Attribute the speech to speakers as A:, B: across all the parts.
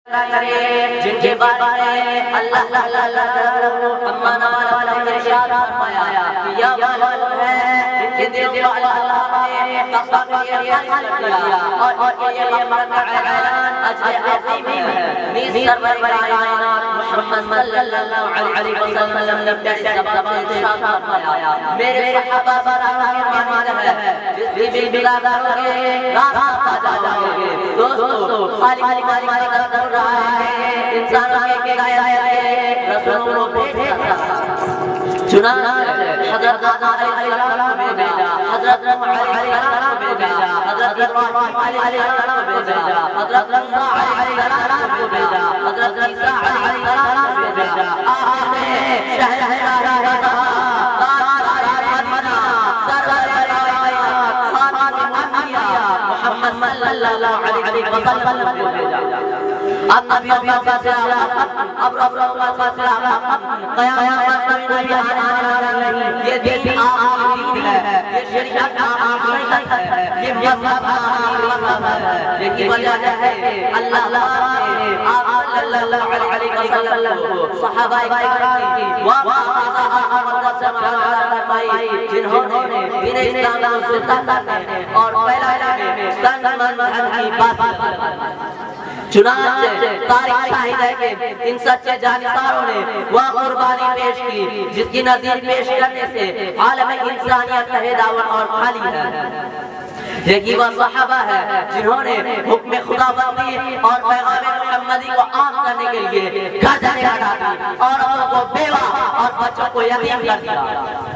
A: جن کے بارے میں اللہ محمد والا ارشاد فرمایا یا والد ہے جن دل کو اللہ نے تقوی کے لیے خلق کیا اور یہ مقام اعلان اجر عظیم ہے میز سرور کائنات محمد صلی اللہ علیہ وسلم نے پیسے سبب ارشاد فرمایا میرے صحابہ برابر مانتے ہیں جس بھی بلا کرو راستہ پا جاؤ گے دوستو خالی مالک کا رہا ہے انسانوں کے غیر رسولوں کو بھیجا چنانچہ حضرت آدم علیہ السلام کو بھیجا حضرت نوح علیہ السلام کو بھیجا حضرت ابراہیم علیہ السلام کو بھیجا حضرت موسیٰ علیہ السلام کو بھیجا حضرت عیسیٰ علیہ السلام کو بھیجا آخر شہنشاہ محمد صلی اللہ علیہ وسلم کو بھیجا اب نبیوں کا سلسلہ اب رسولوں کا سلسلہ قیامت میں نبی آنے والا نہیں یہ دین آخری دین ہے یہ شریعت آخری شریعت ہے یہ مذہب آخری مذہب ہے یہی وجہ ہے اللہ نے آپ صلی اللہ علیہ وسلم کو صحابہ کرام کی واقعہ آمد سماعت فرمائی جنہوں نے دین اسلام کو سلطہ کرنے اور پھیلانے میں تن من کی بات چنانچہ تاریخ شاہد ہے کہ ان سچے جانساروں نے وہ قربانی پیش کی جس کی نظیر پیش کرنے سے عالم انسانیت تہداون اور خالی ہے یہی وہ صحابہ ہے جنہوں نے حکم خدا بندی اور پیغام محمدی کو عام کرنے کے لیے گھر جانے ہٹا دی عورتوں کو بیوہ اور بچوں کو یتیم کر دیا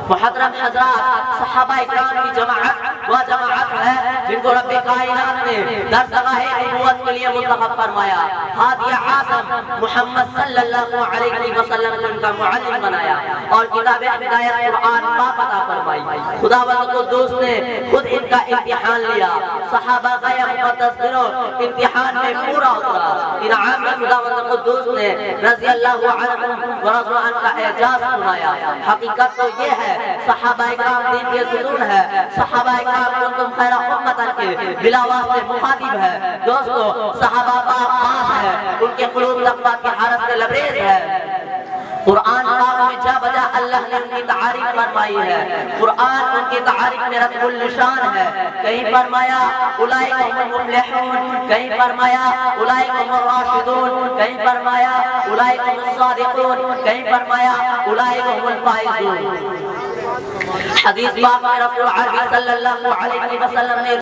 A: محترم حضرات صحابہ اکرام کی جماعت وہ جماعت ہے جن کو رب کائنات نے درسگاہ نبوت کے لیے منتخب فرمایا ہادی عاصم محمد صلی اللہ علیہ وسلم نے ان کا معلم بنایا اور کتاب ہدایت قرآن پاک عطا فرمائی خداوند قدوس نے خود ان کا امتحان لیا صحابہ کا یہ مقدس دنوں امتحان میں پورا اترا انعام خداوند قدوس نے رضی اللہ عنہ ورضوا عنہ کا اعجاز سنایا حقیقت تو یہ ہے صحابہ اکرام دین کے ستون ہے صحابہ اکرام کنتم خیر امت کے بلا واسطے مخاطب ہے دوستو صحابہ پاک ہے ان کے قلوب تقویٰ کی حالت سے لبریز ہے قرآن پاک میں جا بجا اللہ نے ان کی تعریف فرمائی ہے قرآن ان کی تعریف میں رتب النشان ہے کہیں فرمایا اولئک هم المفلحون کہیں فرمایا اولئک هم الراشدون کہیں فرمایا اولئک هم الصادقون کہیں فرمایا اولئک هم الفائزون حدیث پاک میں رسول عربی صلی اللہ علیہ وسلم نے